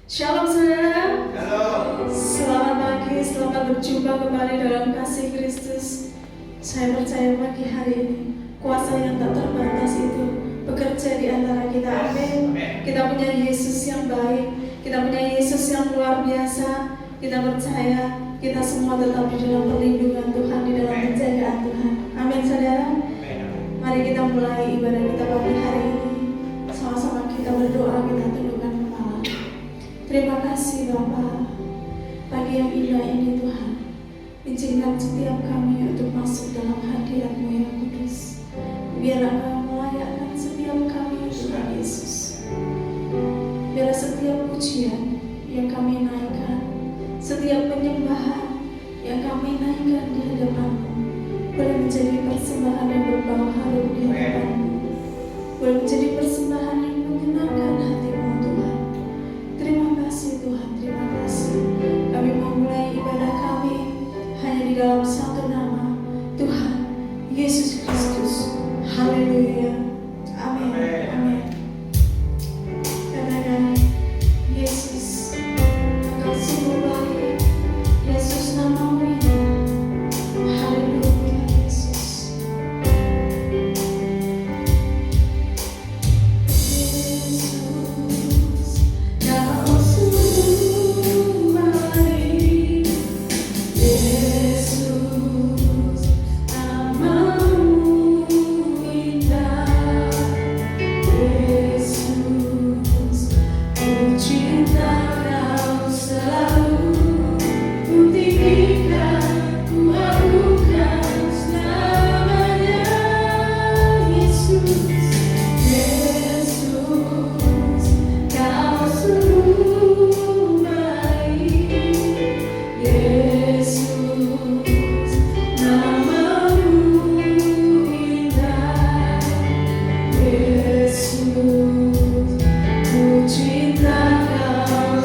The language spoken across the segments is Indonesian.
Shalom saudara. Halo. Selamat pagi, selamat berjumpa kembali dalam kasih Kristus. Saya percaya pagi hari ini kuasa yang tak terbatas itu bekerja di antara kita. Amin. Kita punya Yesus yang baik, kita punya Yesus yang luar biasa. Kita percaya kita semua tetap di dalam perlindungan Tuhan, di dalam penjagaan Tuhan. Amin saudara. Mari kita mulai ibadah kita pagi hari ini. Sama-sama kita berdoa, kita tundukkan kepala. Terima kasih Bapa, pagi yang indah ini Tuhan. Izinkan setiap kami untuk masuk dalam hadirat-Mu yang kudus. Biar Engkau melayakkan setiap kami Tuhan Yesus. Biar setiap pujian yang kami naikkan, setiap penyembahan yang kami naikkan di hadapan-Mu boleh menjadi persembahan yang berbau harum di hadapan-Mu, boleh menjadi persembahan yang menyenangkan hati-Mu Tuhan. Terima kasih Tuhan, terima kasih. Kami memulai ibadah kami hanya di dalam satu nama, Tuhan Yesus Kristus. Haleluya. Amin. Amin. Katakan, Yesus, Engkau sungguh baik. Yesus, nama-Mu indah. Haleluya, Yesus. Ku cinta Kau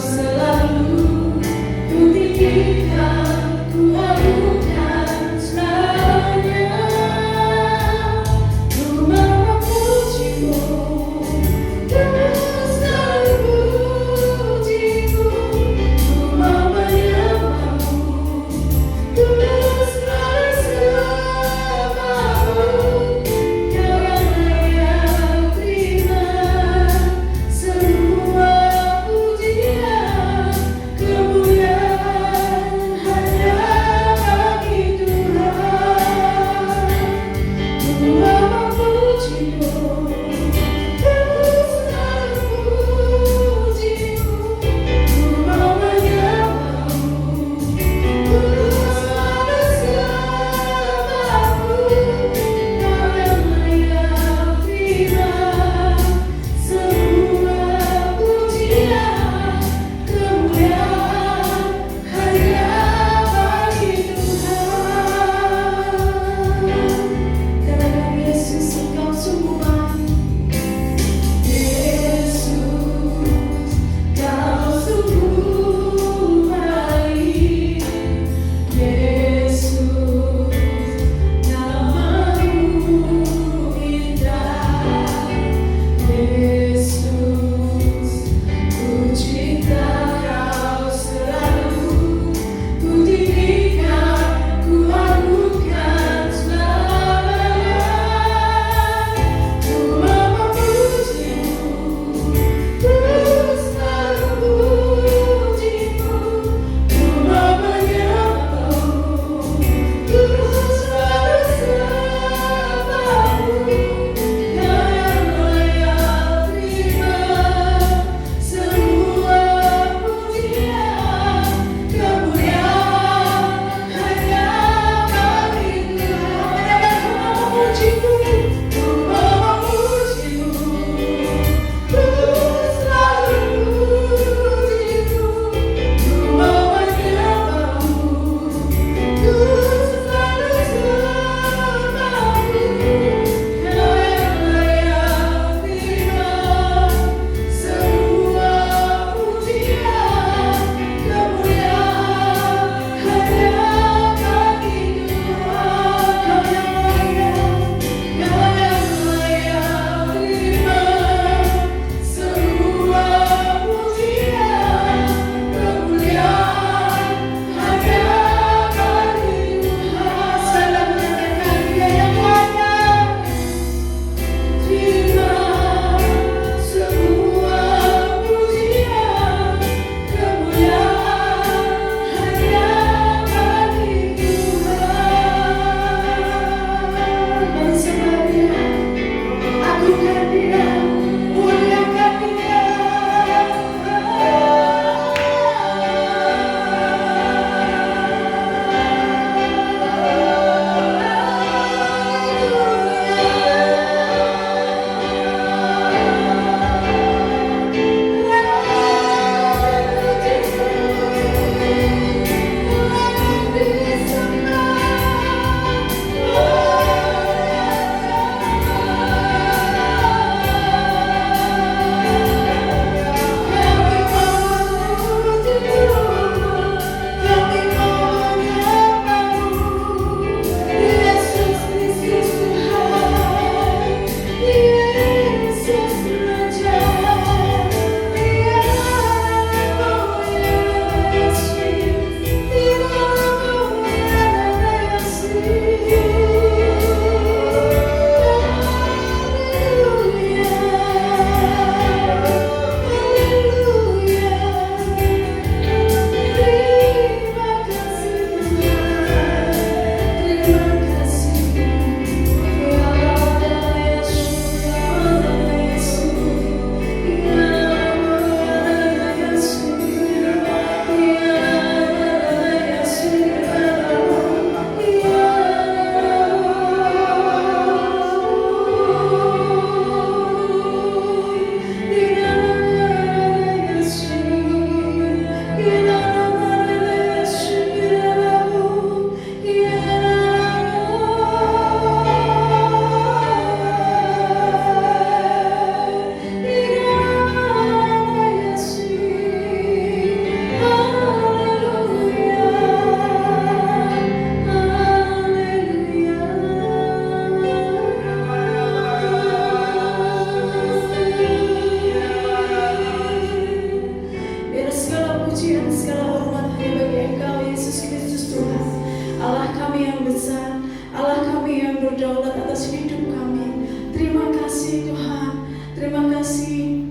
berdaulat atas hidup kami. Terima kasih Tuhan. Terima kasih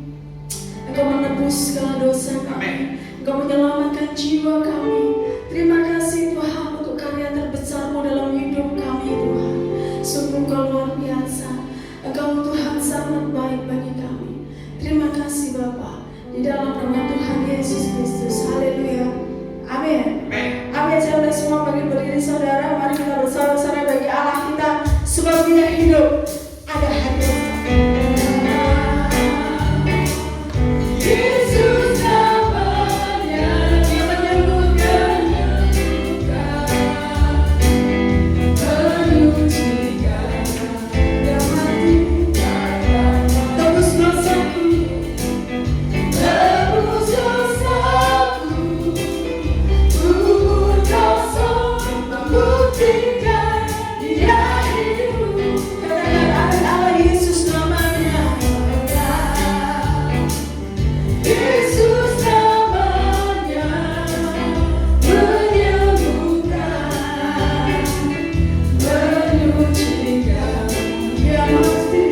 Engkau menebus segala dosa kami. Engkau menyelamatkan jiwa kami. Terima kasih Tuhan untuk karya terbesar-Mu dalam hidup kami Tuhan. Sungguh Engkau luar biasa. Engkau Tuhan sangat baik bagi kami. Terima kasih Bapa. Di dalam nama Tuhan Yesus Kristus. Haleluya. Amin. Amin. Saya udah semua bagi berdiri saudara. Mari kita bersama-sama bagi Allah kita. Sebab Dia hidup. Ada hadiah. Yesus namanya, Dia menyembuhkan luka, menyucikan yang mati, tebus dosaku, kubur kosong, membuktikan Dia hidup. Katakan Allah Yesus namanya. Yesus namanya menyembuhkan, menyucikan yang mati,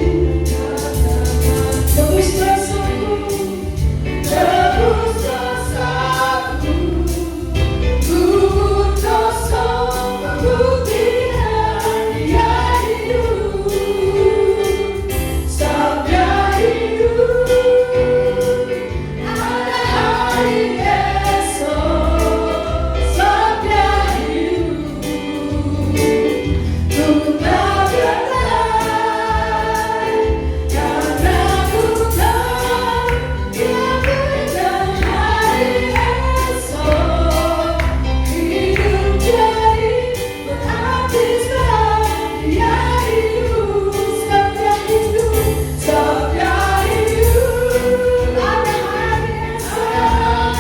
tebus dosaku, kubur kosong, membuktikan Dia hidup. Sabda hidup. Ada hari esok, sabda hidup. Ku tak berlari, karena ku tahu Dia berikan hari esok. Hidup jadi berarti sebab Dia hidup. Sabda hidup, sabda hidup. Ada hari esok.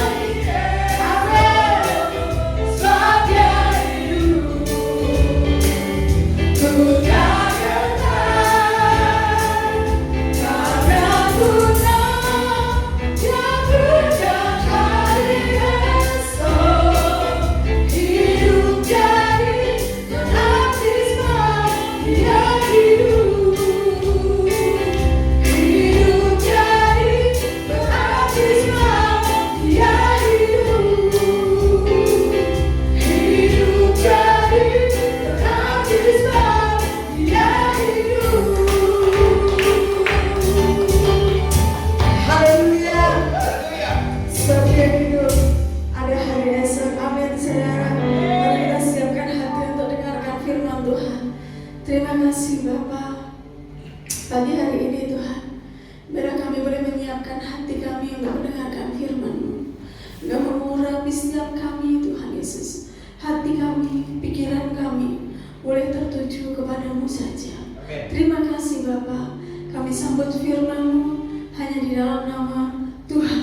Amin. Sabda hidup. Ku tak kenal, karena ku tahu Dia berikan hari esok. Hidup jadi berarti sebab Dia hidup. Hidup jadi berarti sebab Dia hidup. Hidup jadi berarti sebab Dia hidup. Haleluya. Sebab Dia hidup. Ada hari esok. Amin saudara. Mari kita siapkan hati untuk dengarkan firman Tuhan. Terima kasih Bapa. Pagi hari ini Tuhan, biar kami boleh menyiapkan hati kami untuk mendengarkan firman-Mu. Engkau mengurapi setiap kami Tuhan Yesus. Hati kami, pikiran kami boleh tertuju kepadamu saja. Terima kasih Bapa. Kami sambut firman-Mu hanya di dalam nama Tuhan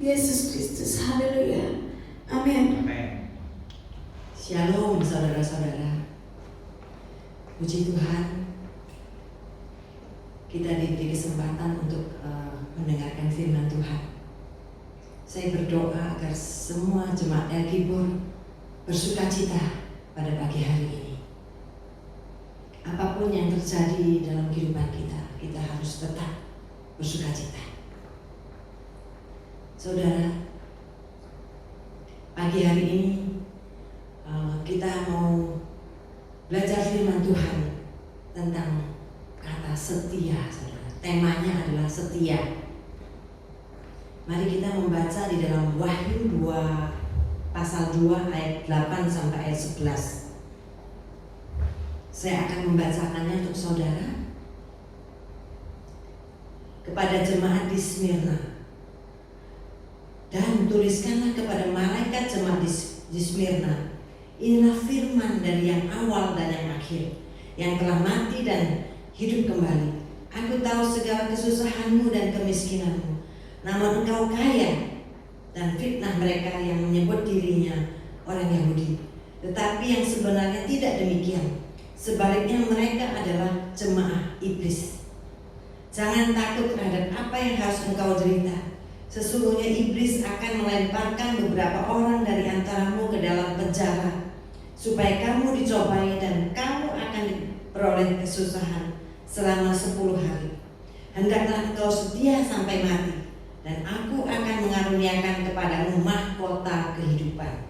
Yesus Kristus. Haleluya. Amin. Shalom saudara-saudara. Puji Tuhan, kita diberi kesempatan untuk mendengarkan firman Tuhan. Saya berdoa agar semua jemaat El Gibor bersukacita pada pagi hari ini. Apapun yang terjadi dalam kehidupan kita, kita harus tetap bersukacita. Saudara, pagi hari ini kita mau belajar firman Tuhan tentang kata setia, saudara. Temanya adalah setia. Mari kita membaca di dalam Wahyu 2 pasal 2 ayat 8 sampai ayat 11. Saya akan membacakannya untuk saudara. Kepada jemaat di Smyrna, dan tuliskanlah kepada malaikat jemaat di Smyrna, inilah firman dari yang awal dan yang akhir, yang telah mati dan hidup kembali. Aku tahu segala kesusahanmu dan kemiskinanmu, namun engkau kaya, dan fitnah mereka yang menyebut dirinya orang Yahudi, tetapi yang sebenarnya tidak demikian. Sebaliknya mereka adalah jemaah iblis. Jangan takut terhadap apa yang harus engkau derita. Sesungguhnya iblis akan melemparkan beberapa orang dari antaramu ke dalam penjara, supaya kamu dicobai dan kamu akan beroleh kesusahan selama 10 hari. Hendaklah engkau setia sampai mati, dan aku akan mengaruniakan kepadamu mahkota kehidupan.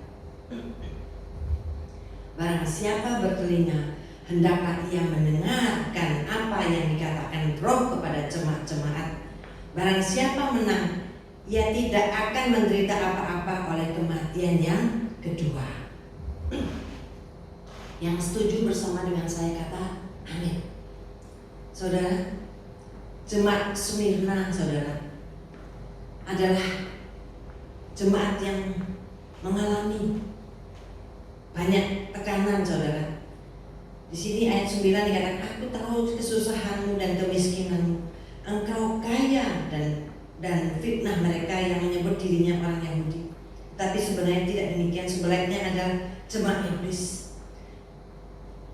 Barang siapa bertelinga, hendaklah ia mendengarkan apa yang dikatakan Roh kepada jemaat-jemaat. Barang siapa menang, ia tidak akan menderita apa-apa oleh kematian yang kedua. Yang setuju bersama dengan saya kata amin. Saudara, jemaat Smyrna, saudara, adalah jemaat yang mengalami banyak tekanan, saudara. Di sini ayat 9 dikatakan, aku tahu kesusahanmu dan kemiskinanmu. Engkau kaya dan fitnah mereka yang menyebut dirinya orang Yahudi. Tapi sebenarnya tidak demikian. Sebaliknya adalah jemaat iblis.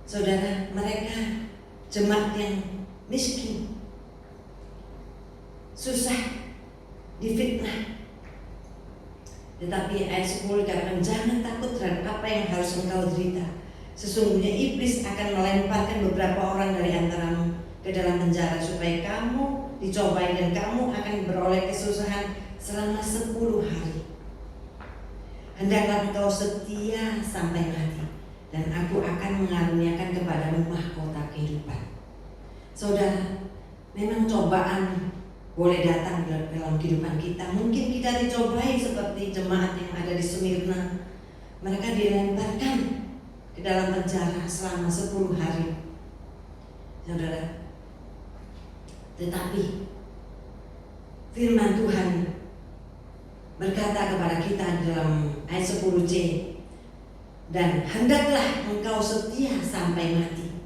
Saudara, mereka jemaat yang miskin, susah, difitnah. Tetapi ayat 10 dikatakan, jangan takut terhadap apa yang harus engkau derita. Sesungguhnya iblis akan melemparkan beberapa orang dari antaramu ke dalam penjara supaya kamu dicobai dan kamu akan beroleh kesusahan selama 10 hari. Hendaklah engkau setia sampai mati, dan aku akan mengaruniakan kepadamu mahkota kehidupan. Saudara, memang cobaan boleh datang dalam kehidupan kita. Mungkin kita dicobai seperti jemaat yang ada di Smyrna. Mereka dilemparkan ke dalam penjara selama 10 hari. Saudara, tetapi firman Tuhan berkata kepada kita dalam ayat 10c, dan hendaklah engkau setia sampai mati,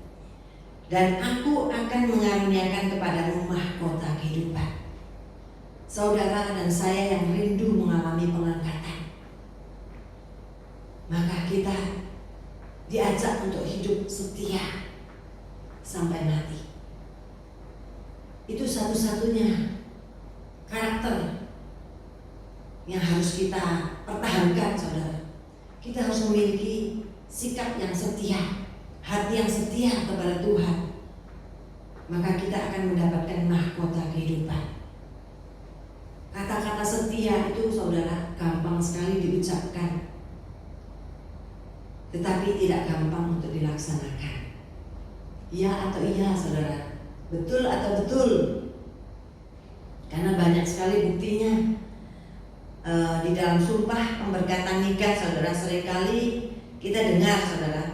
dan aku akan mengaruniakan kepadamu mahkota kehidupan. Saudara dan saya yang rindu mengalami pengangkatan, maka kita diajak untuk hidup setia sampai mati. Itu satu-satunya karakter yang harus kita pertahankan, saudara. Kita harus memiliki sikap yang setia, hati yang setia kepada Tuhan. Maka kita akan mendapatkan mahkota kehidupan. Kata-kata setia itu, saudara, gampang sekali diucapkan, tetapi tidak gampang untuk dilaksanakan. Iya atau iya, saudara? Betul atau betul? Karena banyak sekali buktinya. Di dalam sumpah pemberkatan nikah, saudara, seringkali kita dengar, saudara,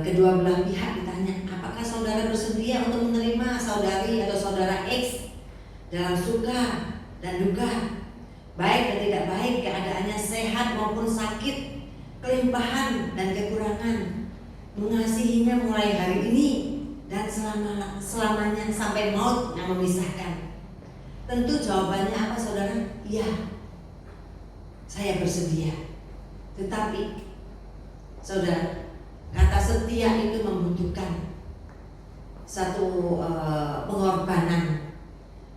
kedua belah pihak ditanya, apakah saudara bersedia untuk menerima saudari atau saudara X dalam suka dan duka, baik dan tidak baik, keadaannya sehat maupun sakit, kelimpahan dan kekurangan, mengasihinya mulai hari ini dan selamanya sampai maut yang memisahkan. Tentu jawabannya apa, saudara? Iya, saya bersedia. Tetapi, saudara, kata setia itu membutuhkan satu pengorbanan,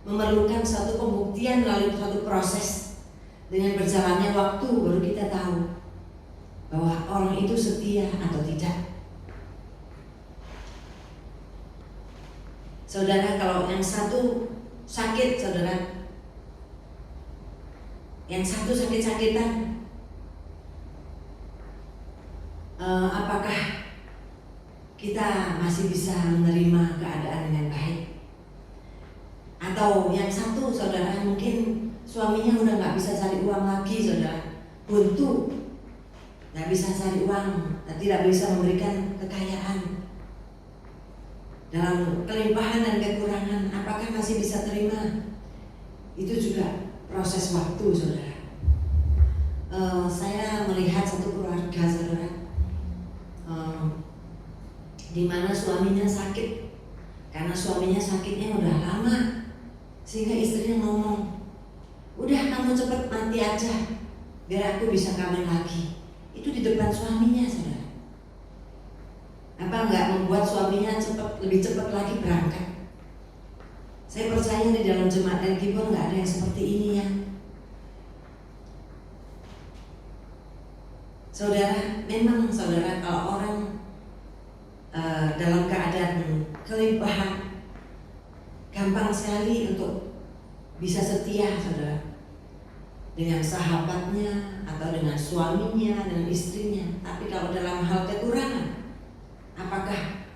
memerlukan satu pembuktian melalui satu proses. Dengan berjalannya waktu baru kita tahu bahwa orang itu setia atau tidak. Saudara, kalau yang satu sakit, saudara, yang satu sakit-sakitan, apakah kita masih bisa menerima keadaan dengan baik? Atau yang satu, saudara, mungkin suaminya udah nggak bisa cari uang lagi, saudara, buntu, nggak bisa cari uang, tidak bisa memberikan kekayaan. Dalam kelimpahan dan kekurangan, apakah masih bisa terima? Itu juga proses waktu, saudara. Saya melihat satu keluarga, saudara, di mana suaminya sakit. Karena suaminya sakitnya udah lama, sehingga istrinya ngomong, udah kamu cepet mati aja, biar aku bisa kawin lagi. Itu di depan suaminya, saudara. Apa enggak membuat suaminya lebih cepat lagi berangkat? Saya percaya di dalam jemaat El Gibor enggak ada yang seperti ini, ya. Saudara, memang, saudara, kalau orang dalam keadaan kelimpahan, gampang sekali untuk bisa setia, saudara, dengan sahabatnya atau dengan suaminya, dengan istrinya. Tapi kalau dalam hal kekurangan, apakah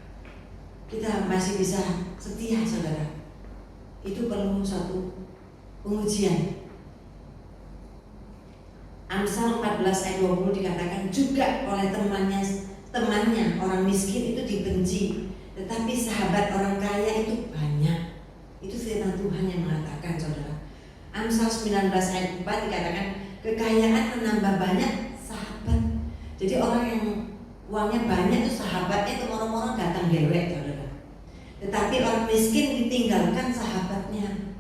kita masih bisa setia, saudara? Itu perlu satu pengujian. Amsal 14 ayat 20 dikatakan, juga oleh temannya orang miskin itu dibenci, tetapi sahabat orang kaya itu banyak. Itu firman Tuhan yang mengatakan, saudara. Amsal 19 ayat 4 dikatakan, kekayaan menambah banyak sahabat. Jadi orang yang uangnya banyak itu sahabatnya itu orang-orang datang dewek, saudara. Tetapi orang miskin ditinggalkan sahabatnya.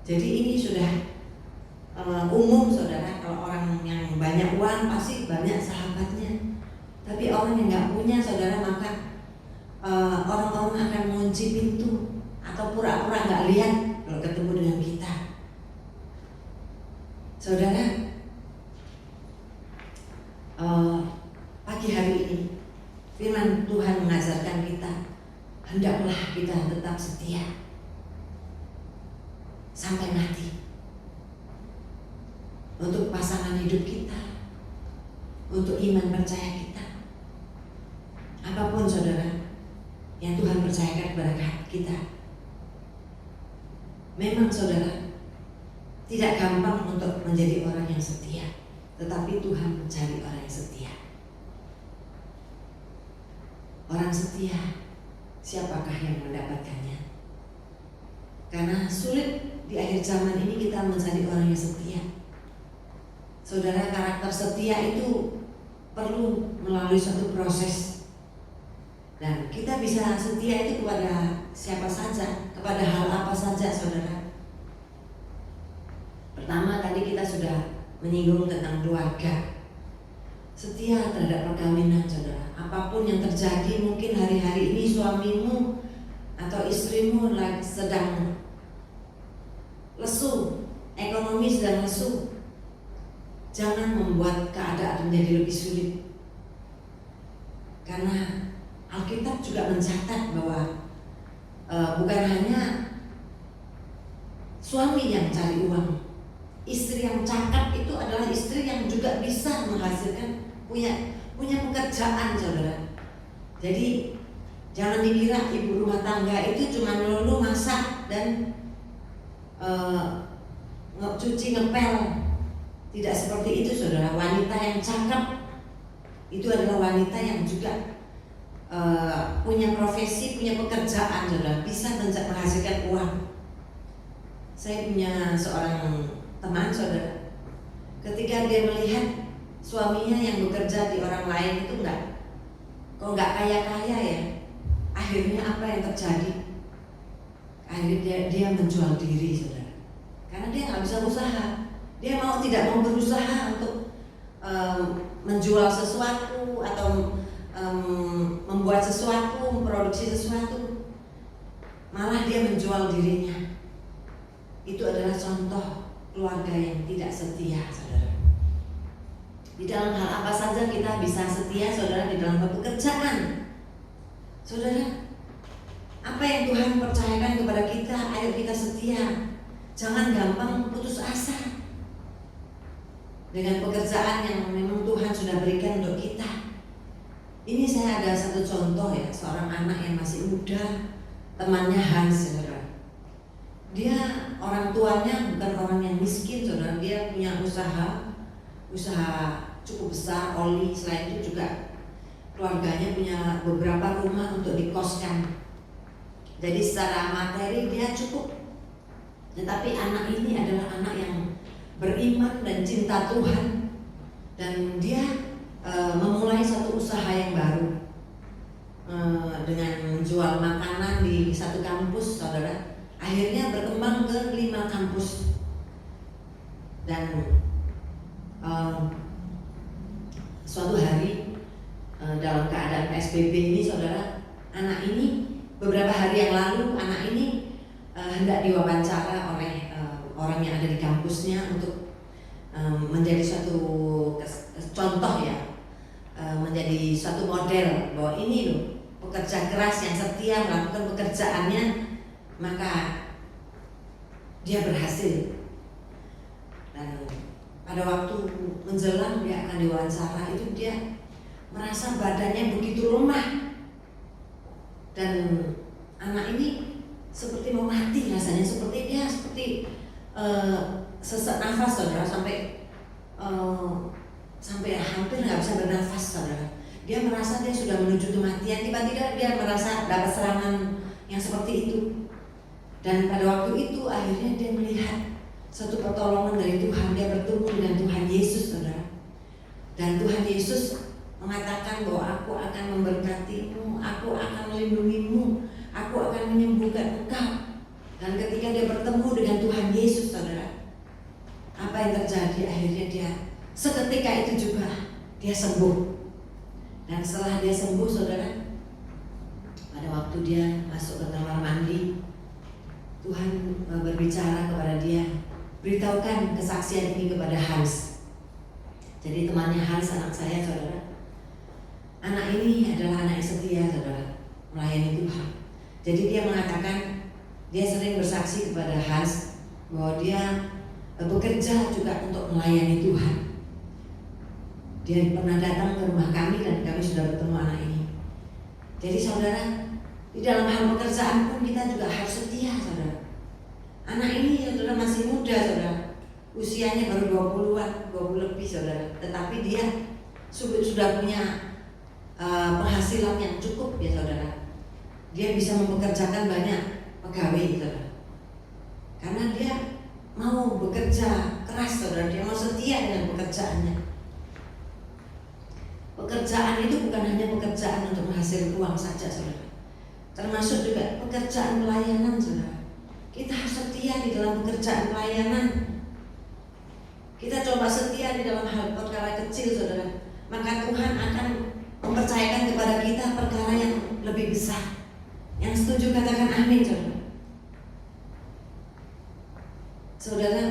Jadi ini sudah umum, saudara. Kalau orang yang banyak uang pasti banyak sahabatnya. Tapi orang yang nggak punya, saudara, maka orang-orang akan mengunci pintu atau pura-pura nggak lihat kalau ketemu dengan kita. Saudara, pagi hari ini firman Tuhan mengajarkan kita, hendaklah kita tetap setia sampai mati untuk pasangan hidup kita, untuk iman percaya kita. Apapun, saudara, yang Tuhan percayakan kepada kita, memang, saudara, tidak gampang untuk menjadi orang yang setia, tetapi Tuhan mencari orang yang setia. Orang setia, siapakah yang mendapatkannya? Karena sulit di akhir zaman ini kita mencari orang yang setia. Saudara, karakter setia itu perlu melalui suatu proses. Dan kita bisa setia itu kepada siapa saja, kepada hal apa saja, saudara. Pertama, tadi kita sudah menyinggung tentang keluarga. Setia terhadap perkawinan, saudara. Apapun yang terjadi, mungkin hari-hari ini suamimu atau istrimu sedang lesu, ekonomi sedang lesu. Jangan membuat keadaan menjadi lebih sulit. Karena Alkitab juga mencatat bahwa bukan hanya suami yang cari uang, istri yang cakap itu adalah istri yang juga bisa menghasilkan, punya pekerjaan, saudara. Jadi jangan dikira ibu rumah tangga itu cuma melulu masak dan cuci ngepel. Tidak seperti itu, saudara. Wanita yang cakap itu adalah wanita yang juga punya profesi, punya pekerjaan, saudara, bisa menghasilkan uang. Saya punya seorang teman, saudara, ketika dia melihat suaminya yang bekerja di orang lain itu kok nggak kaya-kaya ya, akhirnya apa yang terjadi? Akhirnya dia menjual diri, saudara, karena dia nggak bisa usaha. Dia tidak mau berusaha untuk menjual sesuatu atau membuat sesuatu, memproduksi sesuatu, malah dia menjual dirinya. Itu adalah contoh keluarga yang tidak setia, saudara. Di dalam hal apa saja kita bisa setia, saudara. Di dalam pekerjaan, saudara, apa yang Tuhan percayakan kepada kita, ayo kita setia. Jangan gampang putus asa dengan pekerjaan yang memang Tuhan sudah berikan untuk kita. Ini saya ada satu contoh ya, seorang anak yang masih muda, temannya Hans, saudara. Dia orang tuanya bukan orang yang miskin, saudara. Dia punya usaha cukup besar, oli. Selain itu juga keluarganya punya beberapa rumah untuk dikoskan. Jadi secara materi dia cukup. Tetapi anak ini adalah anak yang beriman dan cinta Tuhan, dan dia memulai satu usaha yang baru dengan menjual makanan di satu kampus, saudara. Akhirnya berkembang ke 5 kampus. Dan suatu hari dalam keadaan PSBB ini, saudara, anak ini beberapa hari yang lalu anak ini hendak diwawancara oleh orang yang ada di kampusnya untuk menjadi suatu contoh ya, menjadi suatu model bahwa ini loh pekerja keras yang setia melakukan pekerjaannya, maka dia berhasil. Dan pada waktu menjelang dia akan diwawancara itu dia merasa badannya begitu lemah, dan anak ini seperti mau mati rasanya, seperti dia sesak nafas, saudara, sampai hampir nggak bisa bernafas, saudara. Dia merasa dia sudah menuju kematian. Tiba-tiba dia merasa dapat serangan yang seperti itu, dan pada waktu itu akhirnya dia melihat satu pertolongan dari Tuhan. Dia bertemu dengan Tuhan Yesus, saudara. Dan Tuhan Yesus mengatakan bahwa aku akan memberkatimu, aku akan melindungimu, aku akan menyembuhkan engkau. Dan ketika dia bertemu dengan Tuhan Yesus, saudara, apa yang terjadi? Akhirnya dia seketika itu juga dia sembuh. Dan setelah dia sembuh, saudara, pada waktu dia masuk ke kamar mandi, Tuhan berbicara kepada dia, beritahukan kesaksian ini kepada Hans. Jadi temannya Hans, anak saya, saudara. Anak ini adalah anak yang setia, saudara, melayani Tuhan. Jadi dia mengatakan, dia sering bersaksi kepada Hans bahwa dia bekerja juga untuk melayani Tuhan. Dia pernah datang ke rumah kami dan kami sudah bertemu anak ini. Jadi saudara, di dalam hal pekerjaan pun kita juga harus setia, saudara. Anak ini, saudara, masih muda, saudara. Usianya baru 20-an, 20 lebih, saudara. Tetapi dia sudah punya penghasilan yang cukup, ya saudara. Dia bisa mempekerjakan banyak pegawai, saudara. Karena dia mau bekerja keras, saudara. Dia mau setia dengan pekerjaannya. Pekerjaan itu bukan hanya pekerjaan untuk menghasilkan uang saja, saudara. Termasuk juga pekerjaan pelayanan, saudara. Kita harus setia di dalam pekerjaan pelayanan. Kita coba setia di dalam hal perkara kecil, saudara. Maka Tuhan akan mempercayakan kepada kita perkara yang lebih besar. Yang setuju katakan amin, saudara. Saudara,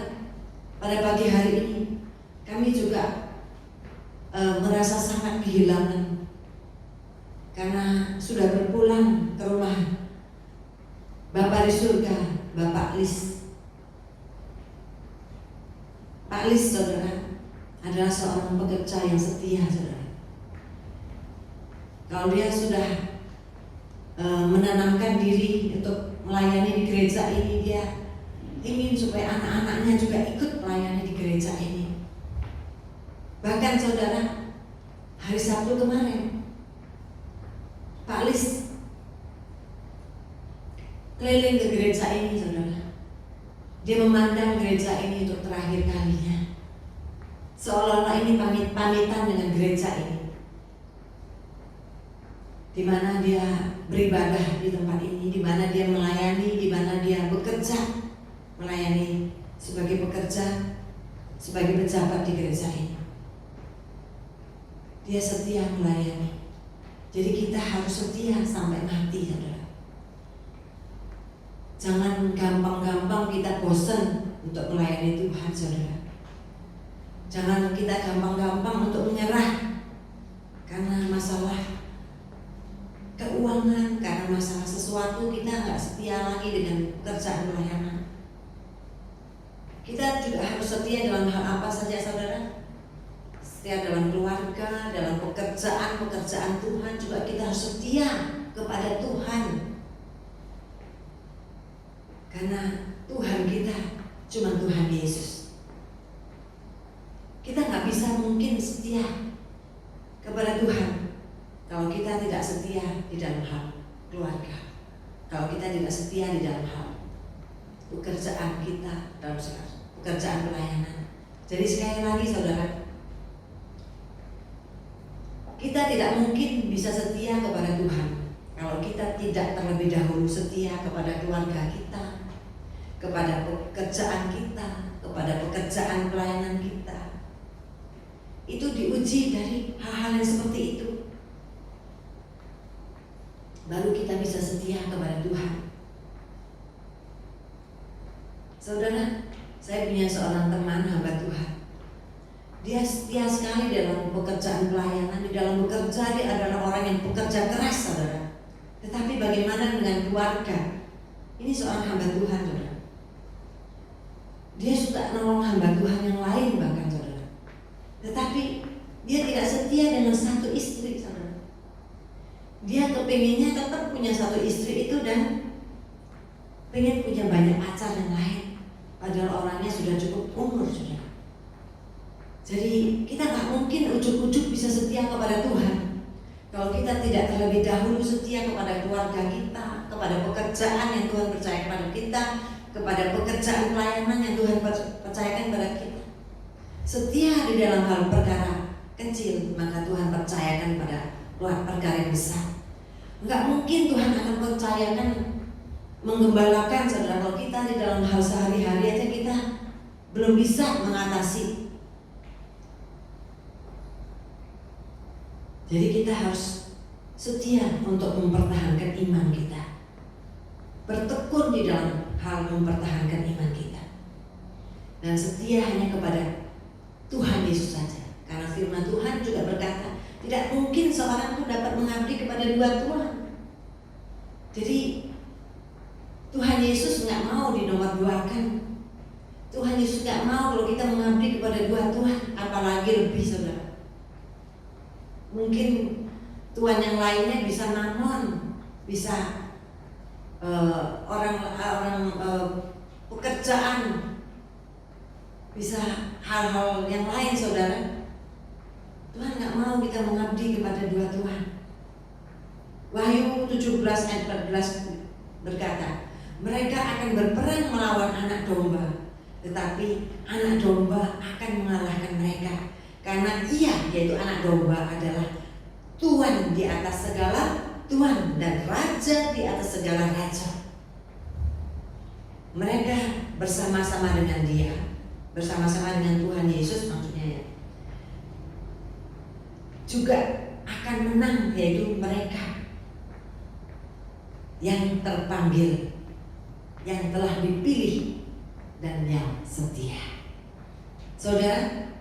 pada pagi hari ini kami juga merasa sangat kehilangan karena sudah berpulang ke rumah Bapa di surga, Bapak Lis. Pak Lis, saudara, adalah seorang pekerja yang setia, saudara. Kalau dia sudah menanamkan diri untuk melayani di gereja ini, dia ingin supaya anak-anaknya juga ikut melayani di gereja ini. Bahkan saudara, hari Sabtu kemarin Pak Lis keliling ke gereja ini, saudara. Dia memandang gereja ini untuk terakhir kalinya, seolah-olah ini pamitan dengan gereja ini, di mana dia beribadah di tempat ini, di mana dia melayani, di mana dia bekerja melayani sebagai pekerja, sebagai pejabat di gereja ini. Dia setia melayani. Jadi kita harus setia sampai mati, saudara. Jangan gampang-gampang kita bosan untuk melayani Tuhan, saudara. Jangan kita gampang-gampang untuk menyerah karena masalah keuangan, karena masalah sesuatu kita nggak setia lagi dengan pekerjaan pelayanan. Kita juga harus setia dalam hal apa saja, saudara. Setia dalam keluarga, dalam pekerjaan Tuhan juga kita harus setia kepada Tuhan. Karena Tuhan kita cuma Tuhan Yesus. Kita nggak bisa mungkin setia kepada Tuhan kalau kita tidak setia di dalam hal keluarga, kalau kita tidak setia di dalam hal pekerjaan kita, dalam pekerjaan pelayanan. Jadi sekali lagi, saudara, kita tidak mungkin bisa setia kepada Tuhan kalau kita tidak terlebih dahulu setia kepada keluarga kita, kepada pekerjaan kita, kepada pekerjaan pelayanan kita. Itu diuji dari hal-hal yang seperti itu. Baru kita bisa setia kepada Tuhan. Saudara, saya punya seorang teman hamba Tuhan. Dia setia sekali dalam pekerjaan pelayanan. Di dalam bekerja, dia adalah orang yang bekerja keras, saudara. Tetapi bagaimana dengan keluarga? Ini seorang hamba Tuhan, saudara. Dia suka nolong hamba Tuhan yang lain bahkan, saudara. Tetapi dia tidak setia dengan satu istri, saudara. Dia kepengennya tetap punya satu istri itu dan pengen punya banyak pacar yang lain. Padahal orangnya sudah cukup umur, saudara. Jadi kita nggak mungkin ujuk-ujuk bisa setia kepada Tuhan kalau kita tidak terlebih dahulu setia kepada keluarga kita, kepada pekerjaan yang Tuhan percaya kepada kita, kepada pekerjaan pelayanan yang Tuhan percayakan kepada kita. Setia di dalam hal perkara kecil, maka Tuhan percayakan pada perkara yang besar. Enggak mungkin Tuhan akan percayakan menggembalakan, saudara, kalau kita di dalam hal sehari-hari aja kita belum bisa mengatasi. Jadi kita harus setia untuk mempertahankan iman kita, bertekun di dalam hal mempertahankan iman kita, dan setia hanya kepada Tuhan Yesus saja. Karena firman Tuhan juga berkata, tidak mungkin seorang itu dapat mengabdi kepada dua Tuhan. Jadi Tuhan Yesus nggak mau dinomor-duakan. Tuhan Yesus nggak mau kalau kita mengabdi kepada dua Tuhan, apalagi lebih, saudara. Mungkin Tuhan yang lainnya bisa mamon, bisa orang pekerjaan, bisa hal-hal yang lain, saudara. Tuhan nggak mau kita mengabdi kepada dua Tuhan. Wahyu 17 ayat 14 berkata, mereka akan berperang melawan anak domba, tetapi anak domba akan mengalahkan mereka, karena ia, yaitu anak domba, adalah Tuhan di atas segala Tuhan dan Raja di atas segala Raja. Mereka bersama-sama dengan dia, bersama-sama dengan Tuhan Yesus maksudnya ya, juga akan menang, yaitu mereka yang terpanggil, yang telah dipilih, dan yang setia. Saudara,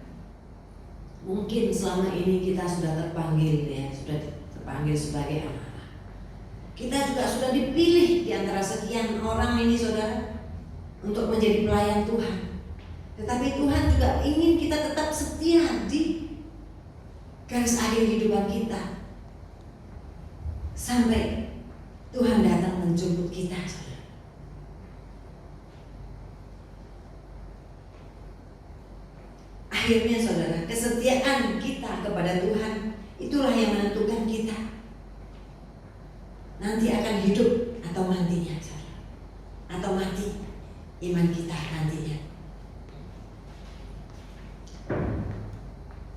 mungkin selama ini kita sudah terpanggil ya, sudah terpanggil sebagai anak-anak. Kita juga sudah dipilih di antara sekian orang ini, saudara, untuk menjadi pelayan Tuhan. Tetapi Tuhan juga ingin kita tetap setia di garis akhir kehidupan kita sampai Tuhan datang menjemput kita, saudara. Akhirnya, saudara, kesetiaan kita kepada Tuhan itulah yang menentukan kita nanti akan hidup atau matinya, saudara, atau mati iman kita nantinya.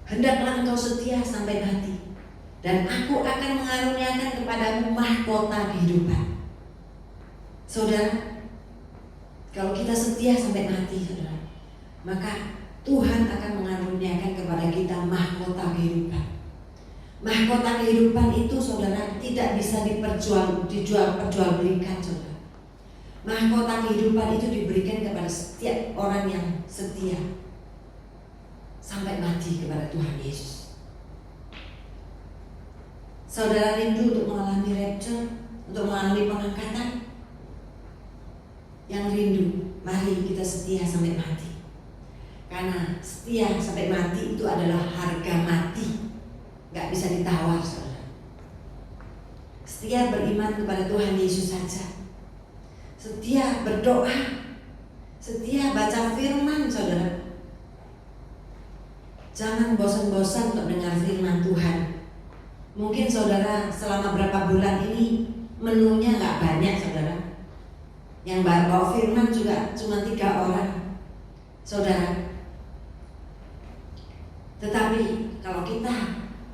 Hendaklah engkau setia sampai mati, dan aku akan mengaruniakan kepadamu mahkota kehidupan. Saudara, kalau kita setia sampai mati, saudara, maka Tuhan akan mengaruniakan kepada kita mahkota kehidupan. Mahkota kehidupan itu, saudara, tidak bisa diperjualbelikan, saudara. Mahkota kehidupan itu diberikan kepada setiap orang yang setia sampai mati kepada Tuhan Yesus. Saudara rindu untuk mengalami rapture, untuk mengalami pengangkatan? Yang rindu, mari kita setia sampai mati. Karena setia sampai mati itu adalah harga mati, gak bisa ditawar, saudara. Setia beriman kepada Tuhan Yesus saja, setia berdoa, setia baca firman, saudara. Jangan bosan-bosan untuk dengar firman Tuhan. Mungkin saudara selama berapa bulan ini menunya gak banyak, saudara. Yang bawa firman juga cuma 3 orang, saudara. Tetapi kalau kita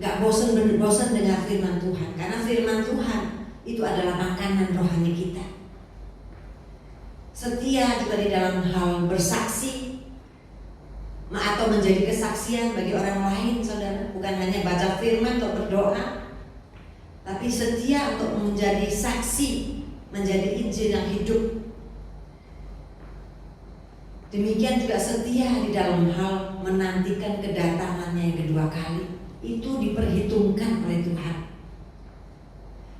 gak bosan dengar firman Tuhan, karena firman Tuhan itu adalah makanan rohani kita. Setia juga di dalam hal bersaksi atau menjadi kesaksian bagi orang lain, saudara. Bukan hanya baca firman atau berdoa, tapi setia untuk menjadi saksi, menjadi Injil yang hidup. Demikian juga setia di dalam hal menantikan kedatangannya yang kedua kali. Itu diperhitungkan oleh Tuhan.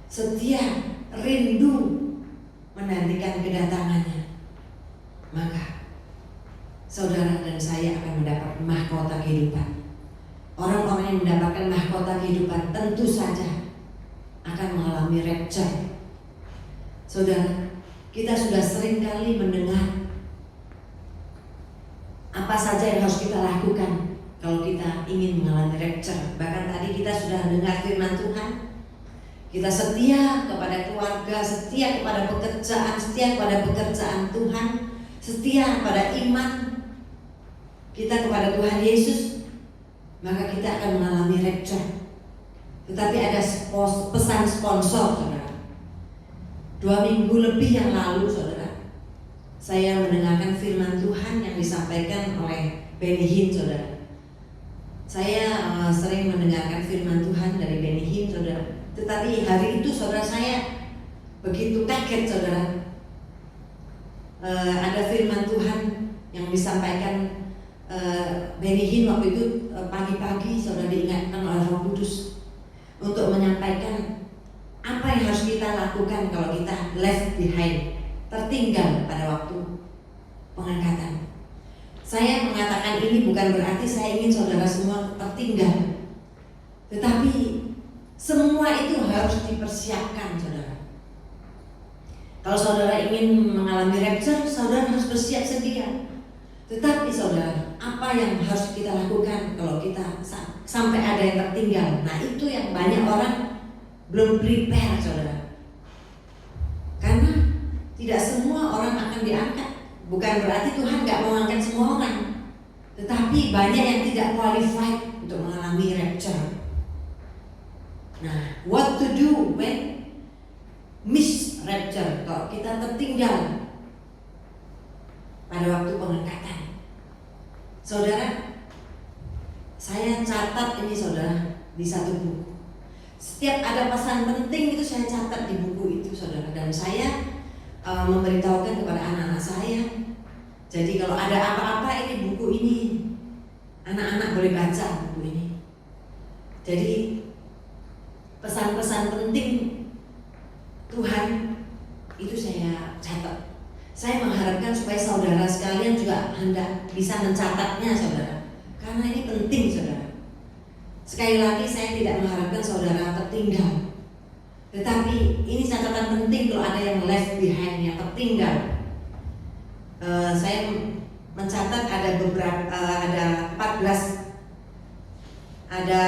Setia rindu menantikan kedatangannya, maka saudara dan saya akan mendapat mahkota kehidupan. Orang-orang yang mendapatkan mahkota kehidupan tentu saja akan mengalami rapture. Saudara, kita sudah sering kali mendengar apa saja yang harus kita lakukan kalau kita ingin mengalami rapture. Bahkan tadi kita sudah dengar firman Tuhan. Kita setia kepada keluarga, setia kepada pekerjaan, setia kepada pekerjaan Tuhan, setia pada iman kita kepada Tuhan Yesus, maka kita akan mengalami rapture. Tetapi ada pesan sponsor, saudara. 2 minggu lebih yang lalu, saudara, saya mendengarkan firman Tuhan yang disampaikan oleh Benny Hinn, saudara. Saya sering mendengarkan firman Tuhan dari Benny Hinn, saudara. Tetapi hari itu, saudara, saya begitu kaget, saudara. Ada firman Tuhan yang disampaikan Benny Hinn waktu itu pagi-pagi, saudara, diingatkan oleh Roh Kudus untuk menyampaikan apa yang harus kita lakukan kalau kita left behind, tertinggal pada waktu pengangkatan. Saya mengatakan ini bukan berarti saya ingin saudara semua tertinggal, tetapi semua itu harus dipersiapkan, saudara. Kalau saudara ingin mengalami rapture, saudara harus bersiap sedia. Tetapi saudara, apa yang harus kita lakukan kalau kita sampai ada yang tertinggal? Nah, itu yang banyak orang belum prepare, saudara. Karena tidak semua orang akan diangkat. Bukan berarti Tuhan gak mau angkat semua orang, tetapi banyak yang tidak qualified untuk mengalami rapture. Nah, what to do when miss rapture, kalau kita tertinggal pada waktu pengangkatan? Saudara, saya catat ini, saudara, di satu buku. Setiap ada pesan penting itu saya catat di buku itu, saudara. Dan saya memberitahukan kepada anak-anak saya. Jadi kalau ada apa-apa, ini buku ini, anak-anak boleh baca buku ini. Jadi pesan-pesan penting Tuhan itu saya catat. Saya mengharapkan supaya saudara sekalian juga hendak bisa mencatatnya, saudara, karena ini penting, saudara. Sekali lagi, saya tidak mengharapkan saudara tertinggal, tetapi ini catatan penting kalau ada yang left behind, yang tertinggal. Saya mencatat ada beberapa, ada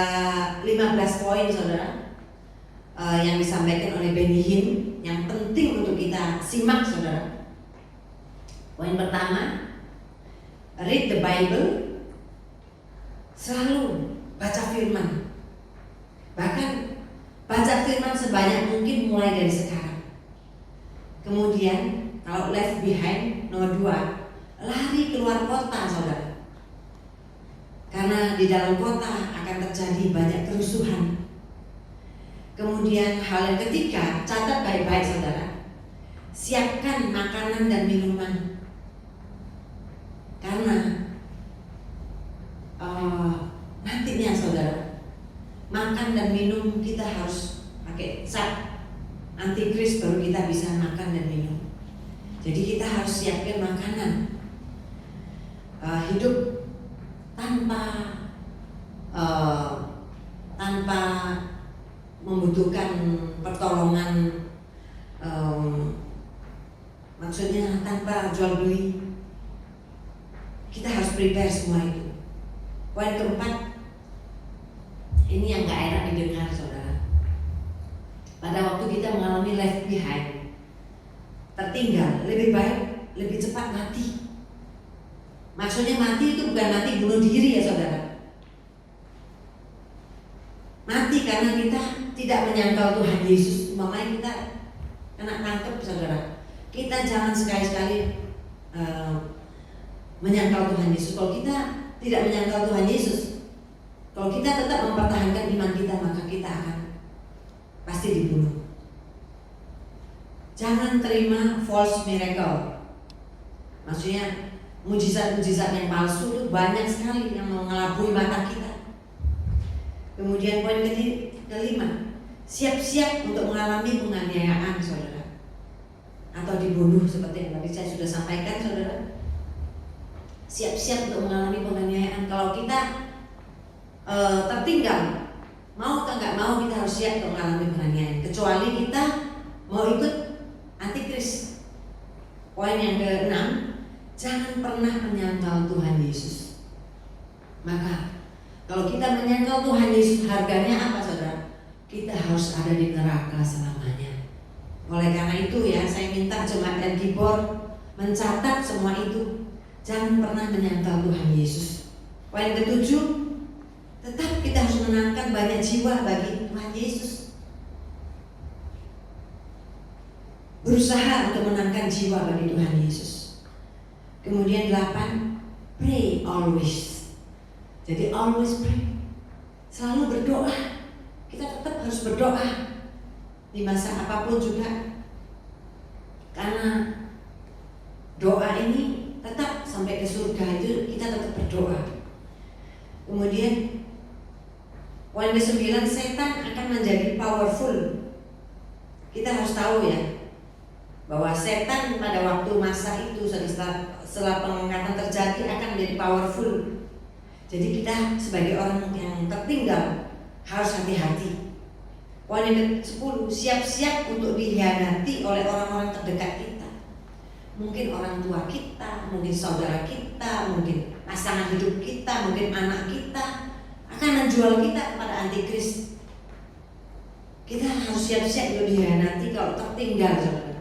15 poin, saudara, yang disampaikan oleh Benny Hinn yang penting untuk kita simak, saudara. Poin pertama, read the Bible. Selalu baca firman. Bahkan baca firman sebanyak mungkin mulai dari sekarang. Kemudian kalau left behind, nomor 2, lari keluar kota, saudara. Karena di dalam kota akan terjadi banyak kerusuhan. Kemudian hal yang ketiga, catat baik-baik, saudara. Siapkan makanan dan minuman. Karena nantinya, saudara, makan dan minum kita harus pakai zat antikris baru kita bisa makan dan minum. Jadi kita harus siapkan makanan. Hidup tanpa membutuhkan pertolongan, maksudnya tanpa jual beli. Kita harus prepare semua itu. Poin keempat, ini yang gak enak didengar, saudara. Pada waktu kita mengalami left behind, tertinggal, lebih baik lebih cepat mati. Maksudnya mati itu bukan mati bunuh diri, ya saudara. Mati karena kita tidak menyangkal Tuhan Yesus. Umpamanya kita kena tangkap, saudara, kita jangan sekali-sekali menyangkal Tuhan Yesus. Kalau kita tidak menyangkal Tuhan Yesus, kalau kita tetap mempertahankan iman kita, maka kita akan pasti dibunuh. Jangan terima false miracle. Maksudnya mujizat-mujizat yang palsu itu banyak sekali yang mengelabui mata kita. Kemudian poin kelima, siap-siap untuk mengalami penganiayaan, saudara, atau dibunuh seperti yang tadi saya sudah sampaikan, saudara. Siap-siap untuk mengalami penganiayaan. Kalau kita tertinggal, mau atau nggak mau, kita harus siap untuk mengalami penganiayaan. Kecuali kita mau ikut antikris. Poin yang ke-6, jangan pernah menyangkal Tuhan Yesus. Maka kalau kita menyangkal Tuhan Yesus, harganya apa, saudara? Kita harus ada di neraka selamanya. Oleh karena itu ya, saya minta jemaat dan keyboard mencatat semua itu. Jangan pernah menyangkal Tuhan Yesus. Poin ke-7, tetap kita harus menangkan banyak jiwa bagi Tuhan Yesus. Berusaha untuk menangkan jiwa bagi Tuhan Yesus. Kemudian 8, pray always. Jadi always pray. Selalu berdoa. Kita tetap harus berdoa di masa apapun juga. Karena doa ini tetap sampai ke surga itu kita tetap berdoa. Kemudian poin ke-9, setan akan menjadi powerful. Kita harus tahu ya, bahwa setan pada waktu masa itu setelah pengangkatan terjadi akan menjadi powerful. Jadi kita sebagai orang yang tertinggal harus hati-hati. Poin yang ke-10, siap-siap untuk dihianati oleh orang-orang terdekat kita. Mungkin orang tua kita, mungkin saudara kita, mungkin pasangan hidup kita, mungkin anak kita akan menjual kita kepada antikris. Kita harus siap-siap untuk dihianati kalau tertinggal, saudara.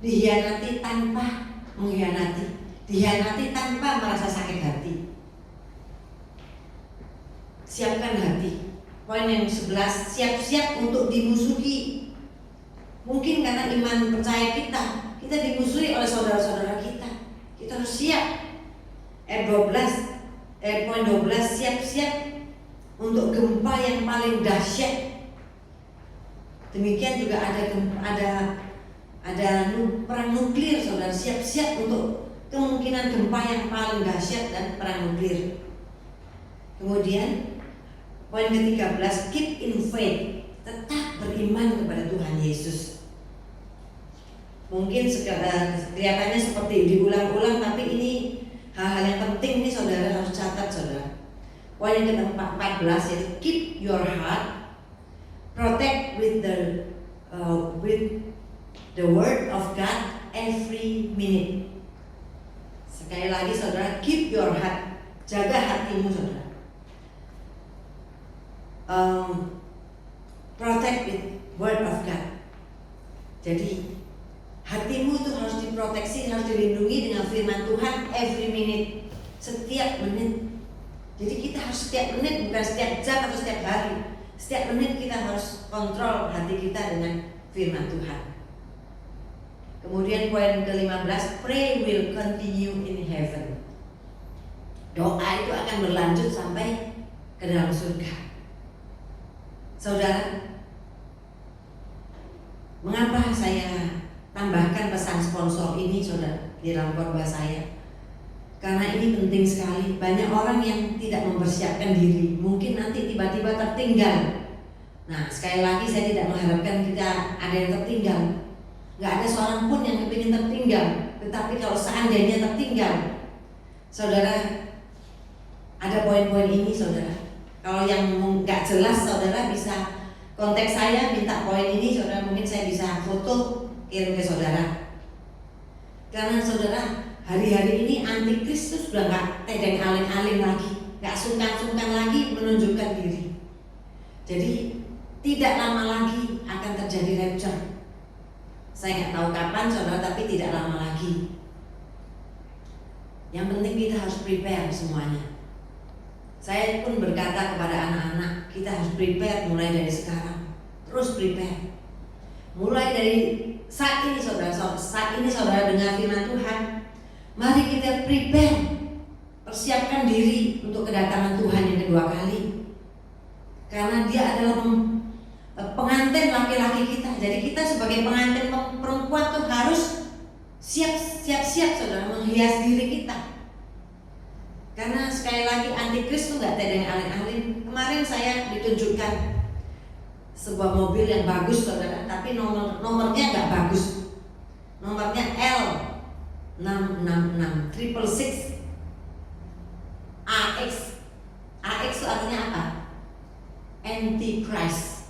Dihianati tanpa mengkhianati, dihianati tanpa merasa sakit hati. Siapkan hati. Poin yang 11, siap-siap untuk dimusuhi. Mungkin karena iman percaya kita dimusuhi oleh saudara-saudara kita. Kita harus siap. Poin 12, siap-siap untuk gempa yang paling dahsyat. Demikian juga ada perang nuklir, saudara. Siap-siap untuk kemungkinan gempa yang paling dahsyat dan perang nuklir. Kemudian poin ke-13, keep in faith. Tetap beriman kepada Tuhan Yesus. Mungkin kelihatannya seperti diulang-ulang, tapi ini hal-hal yang penting nih, saudara harus catat, saudara. Poin yang ke-14 yaitu keep your heart, protect with the word of God every minute. Sekali lagi, saudara, keep your heart, jaga hatimu, saudara. Protect with word of God. Jadi hatimu itu harus diproteksi, harus dilindungi dengan firman Tuhan every minute, setiap menit. Jadi kita harus setiap menit, bukan setiap jam atau setiap hari. Setiap menit kita harus kontrol hati kita dengan firman Tuhan. Kemudian poin ke-15, pray will continue in heaven. Doa itu akan berlanjut sampai ke dalam surga. Saudara, mengapa saya tambahkan pesan sponsor ini, saudara, di dalam khotbah saya? Karena ini penting sekali. Banyak orang yang tidak mempersiapkan diri, mungkin nanti tiba-tiba tertinggal. Nah, sekali lagi saya tidak mengharapkan kita ada yang tertinggal. Gak ada seorang pun yang kepingin tertinggal. Tetapi kalau seandainya tertinggal, saudara, ada poin-poin ini, saudara. Kalau yang gak jelas, saudara bisa kontak saya, minta poin ini, saudara. Mungkin saya bisa foto, kirim ke saudara. Karena saudara, hari-hari ini antikris sudah gak tedeng aling-aling lagi, gak sungkan-sungkan lagi menunjukkan diri. Jadi tidak lama lagi akan terjadi rapture. Saya gak tahu kapan, saudara, tapi tidak lama lagi. Yang penting kita harus prepare semuanya. Saya pun berkata kepada anak-anak, kita harus prepare mulai dari sekarang. Terus prepare. Mulai dari saat ini, saudara dengar firman Tuhan, mari kita prepare, persiapkan diri untuk kedatangan Tuhan yang kedua kali. Karena dia adalah pengantin laki-laki kita. Jadi kita sebagai pengantin perempuan tuh harus siap-siap, saudara, menghias diri kita. Karena sekali lagi antikris tuh gak tedeng aling-aling. Kemarin saya ditunjukkan sebuah mobil yang bagus saudara, tapi nomornya nggak bagus. Nomornya L666 AX. AX itu artinya apa? Antichrist.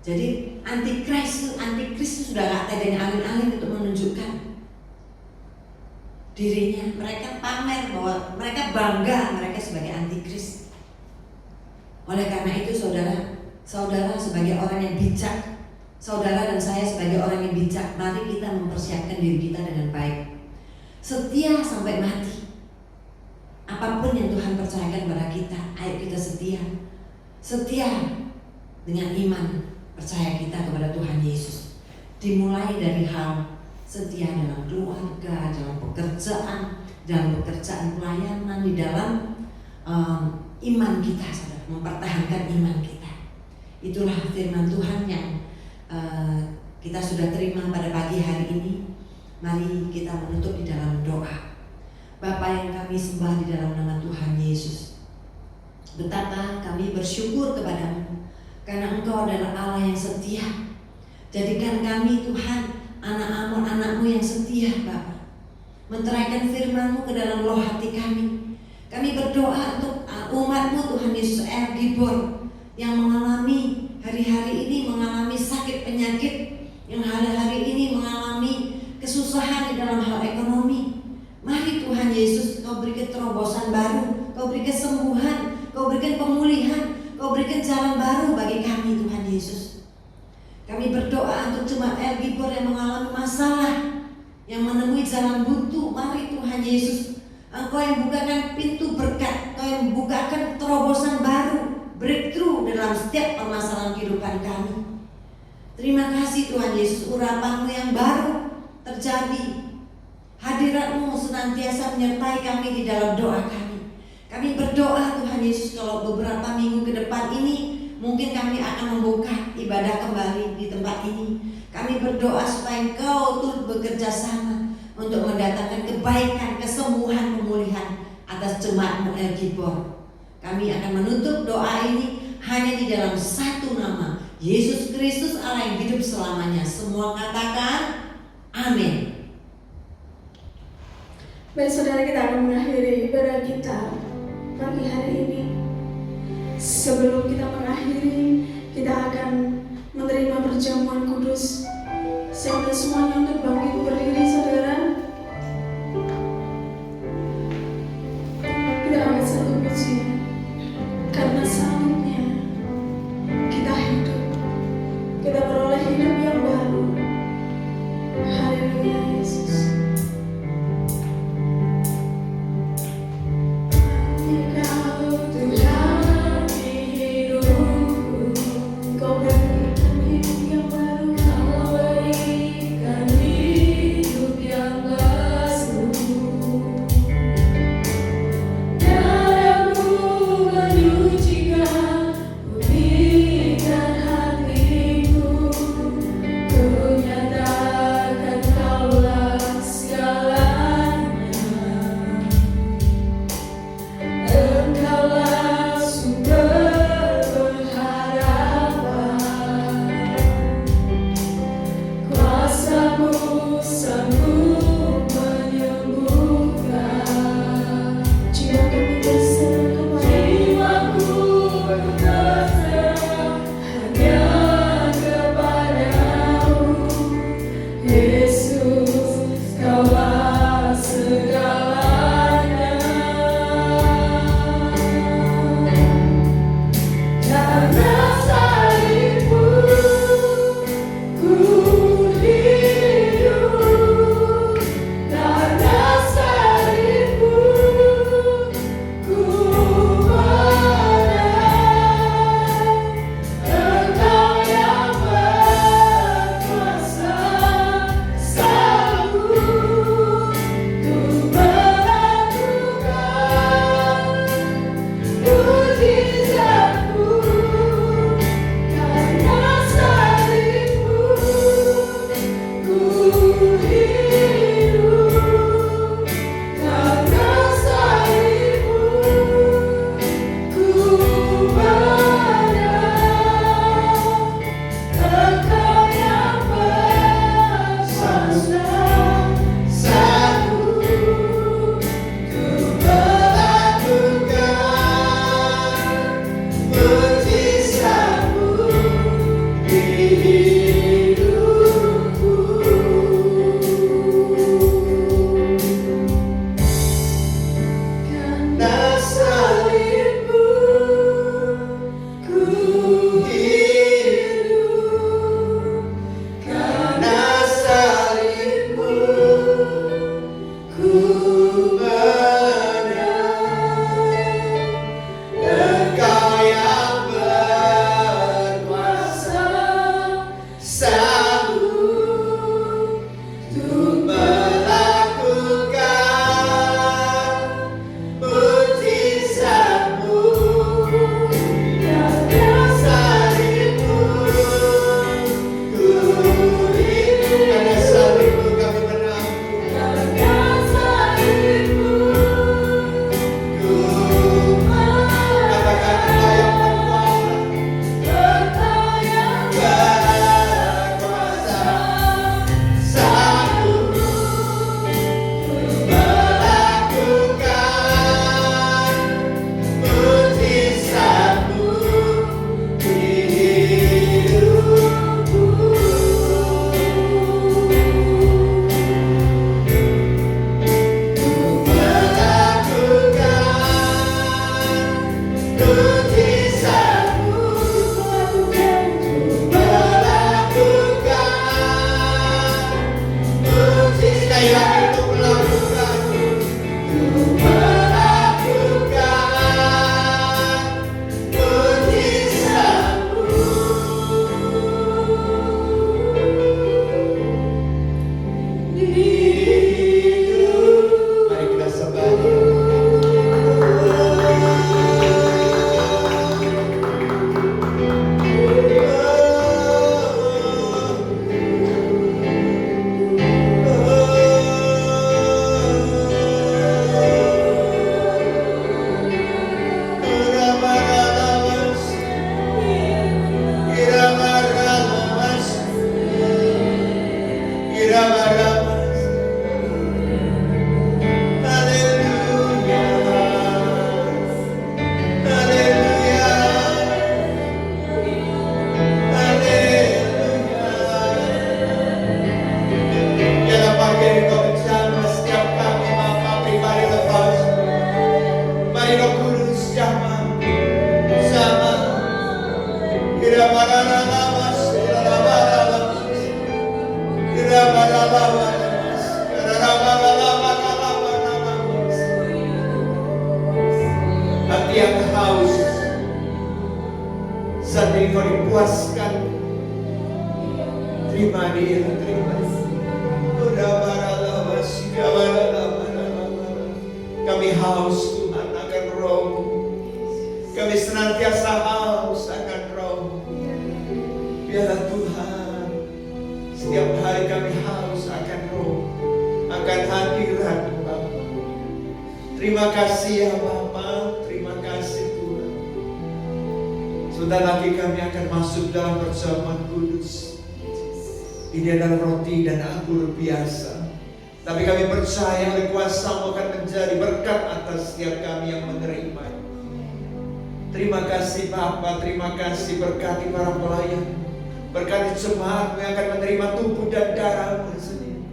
Jadi antikris itu sudah nggak tedeng alin-alin untuk menunjukkan dirinya. Mereka pamer bahwa mereka bangga mereka sebagai antikris. Oleh karena itu saudara sebagai orang yang bijak, saudara dan saya sebagai orang yang bijak, mari kita mempersiapkan diri kita dengan baik. Setia sampai mati. Apapun yang Tuhan percayakan kepada kita, ayo kita setia. Setia dengan iman, percaya kita kepada Tuhan Yesus. Dimulai dari hal setia dalam keluarga, dalam pekerjaan pelayanan, di dalam iman kita, saudara, mempertahankan iman kita. Itulah firman Tuhan yang kita sudah terima pada pagi hari ini. Mari kita menutup di dalam doa. Bapa yang kami sembah di dalam nama Tuhan Yesus, betapa kami bersyukur kepadamu karena Engkau adalah Allah yang setia. Jadikan kami Tuhan anak-anakmu yang setia Bapa, menteraikan firman-Mu ke dalam loh hati kami. Kami berdoa untuk umat-Mu Tuhan Yesus El Gibor yang mengalami hari-hari ini mengalami sakit penyakit, yang hari-hari ini mengalami kesusahan di dalam hal ekonomi. Mari Tuhan Yesus, Kau berikan terobosan baru, Kau berikan kesembuhan, Kau berikan pemulihan, Kau berikan jalan baru bagi kami Tuhan Yesus. Kami berdoa untuk jemaat El Gibor yang mengalami masalah, yang menemui jalan buntu. Mari Tuhan Yesus, Engkau yang bukakan pintu berkat, Kau yang bukakan terobosan baru, breakthrough dalam setiap permasalahan kehidupan kami. Terima kasih Tuhan Yesus, urapan-Mu yang baru terjadi. Hadirat-Mu senantiasa menyertai kami di dalam doa kami. Kami berdoa Tuhan Yesus, kalau beberapa minggu ke depan ini mungkin kami akan membuka ibadah kembali di tempat ini. Kami berdoa supaya Engkau turut bekerja sama untuk mendatangkan kebaikan, kesembuhan, pemulihan atas jemaat-Mu El Gibor. Kami akan menutup doa ini hanya di dalam satu nama, Yesus Kristus Allah yang hidup selamanya. Semua katakan amin. Baik saudara, kita akan mengakhiri ibadah kita pagi hari ini. Sebelum kita mengakhiri, kita akan menerima perjamuan kudus. Sehingga semuanya untuk bangkit berdiri saudara. Kita ambil satu pujian. Karena salibnya kita hidup, kita beroleh hidup yang baru. Haleluya Yesus. Dalam sama. Kira maralawas, kira maralawas, hati yang haus saat ini kau dipuaskan. Terima dia, terima. Kami haus Tuhan akan Roh. Kami senantiasa haus akan Roh. Biarlah Tuhan, setiap hari kami haus akan Roh, akan hadirat Bapa. Terima kasih ya Bapa, terima kasih Tuhan. Sebentar lagi kami akan masuk dalam perjamuan kudus. Ini adalah roti dan anggur biasa, tapi kami percaya oleh kuasa-Mu akan menjadi berkat atas setiap kami yang menerima. Terima kasih Bapa, terima kasih, berkati para pelayan, berkati jemaat yang akan menerima tubuh dan darah-Mu sendiri.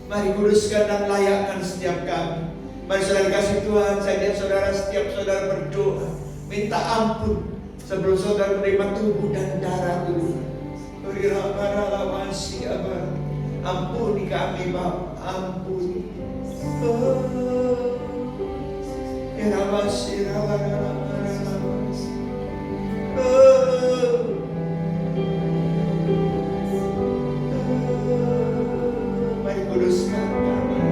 Mari kuduskan dan layakkan setiap kami. Mari saudara kasih Tuhan, saya dan saudara, setiap saudara berdoa, minta ampun sebelum saudara menerima tubuh dan darah Tuhan. Ampuni kami Bapa, ampuni. Mari kuduskan kami.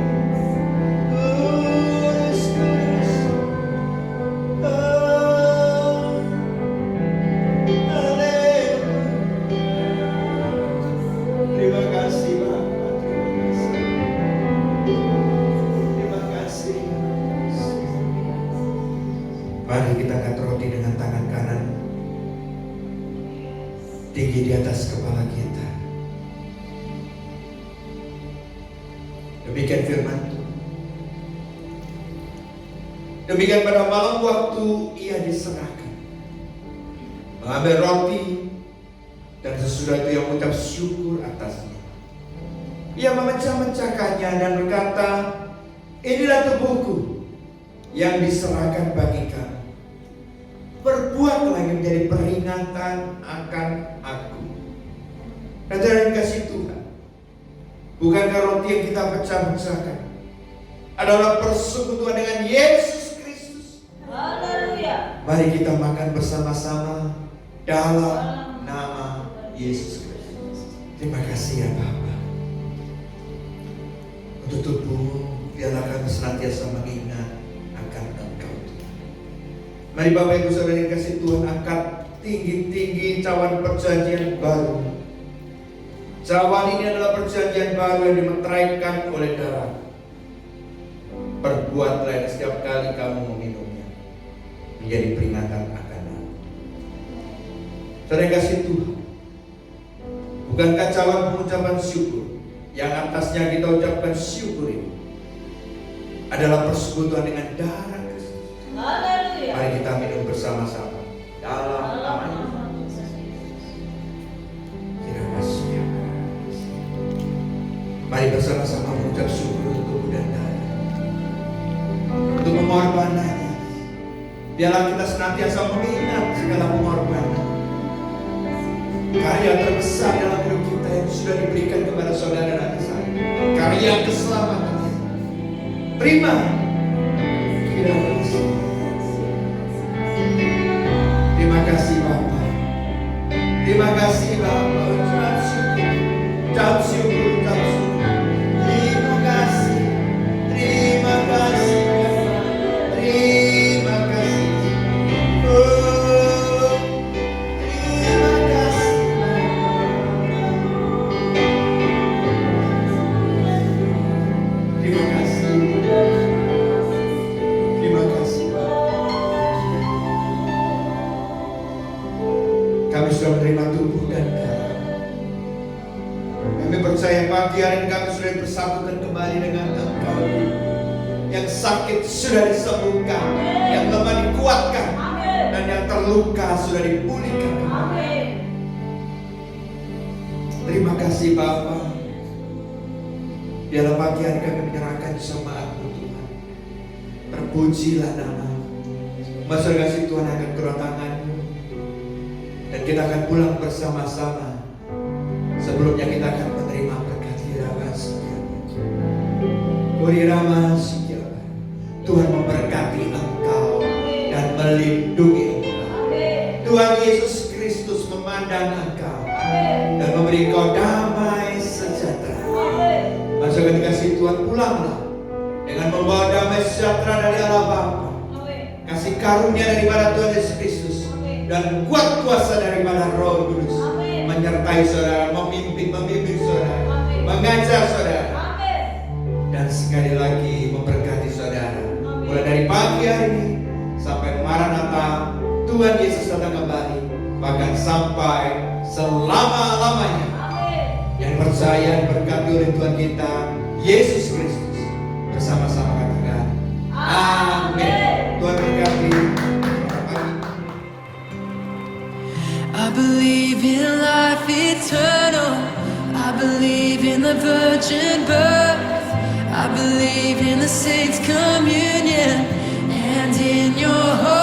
Mari kita angkat roti dengan tangan kanan tinggi di atas kepala kita. Demikian firman Tuhan. Demikian pada malam waktu ia diserahkan, mengambil roti dan sesudah itu ia mengucap syukur atasnya. Ia memecah-mecahkannya dan berkata, inilah tubuhku yang diserahkan bagi kamu. Berbuatlah yang menjadi peringatan akan aku. Saudara yang kasih Tuhan, bukankah roti yang kita pecah-pecahkan adalah persekutuan dengan Yesus Kristus? Haleluya. Mari kita makan bersama-sama dalam nama Yesus Kristus. Terima kasih ya Bapa. Untuk tubuh, biarlah kami senantiasa mengingat akan Engkau. Mari Bapak Ibu Saudara yang kasih Tuhan, angkat tinggi-tinggi cawan perjanjian baru. Cawan ini adalah perjanjian baru yang dimeteraikan oleh darah. Perbuatlah yang setiap kali kamu meminumnya menjadi peringatan akan aku. Saudara yang kasih Tuhan, bukankah cawan pengucapan syukur yang atasnya kita ucapkan syukur ini adalah persekutuan dengan darah Kristus? Haleluya. Mari kita minum bersama-sama dalam nama Yesus. Terima kasih. Mari bersama-sama mengucap syukur untuk tubuh dan darah, untuk pengorbanannya. Biarlah kita senantiasa mengingat segala pengorbanan, karya terbesar dalam hidup kita yang sudah diberikan kepada saudara dan saya, karya keselamatan. Terima. Terima kasih Bapa. Terima kasih Bapa. Ucap syukur. Ucap syukur. Ucap syukur. Terima kasih. Terima kasih. Terima kasih. Oh, terima kasih. Terima kasih. Terima kasih. Kami sudah menerima tubuh dan darah. Kami percaya pagi hari ini kami sudah bersatukan kembali dengan Engkau. Yang sakit sudah disembuhkan, yang lemah dikuatkan, dan yang terluka sudah dipulihkan. Terima kasih Bapa. Biarlah pagi hari kami menyerahkan jemaat-Mu Tuhan. Terpujilah nama-Mu. Masalah kasih Tuhan akan kedatangan-Mu, dan kita akan pulang bersama-sama. Sebelumnya kita akan menerima berkat Hirama Sikiaba. Tuhan memberkati engkau dan melindungi engkau. Tuhan Yesus Kristus memandang engkau dan memberi engkau damai sejahtera. Masa ketika si Tuhan pulanglah dengan membawa damai sejahtera dari Allah Bapa, kasih karunia daripada Tuhan Yesus Kristus, dan kuat kuasa daripada Roh Kudus menyertai saudara, membimbing saudara, mengajar saudara, dan sekali lagi memberkati saudara. Mulai dari pagi hari ini sampai Maranatha, Tuhan Yesus datang kembali, bahkan sampai selama-lamanya. Yang percaya diberkati oleh Tuhan kita Yesus Kristus, bersama-sama katakan amin. Tuhan berkati. I believe in life eternal. I believe in the virgin birth. I believe in the saints' communion and in your hope.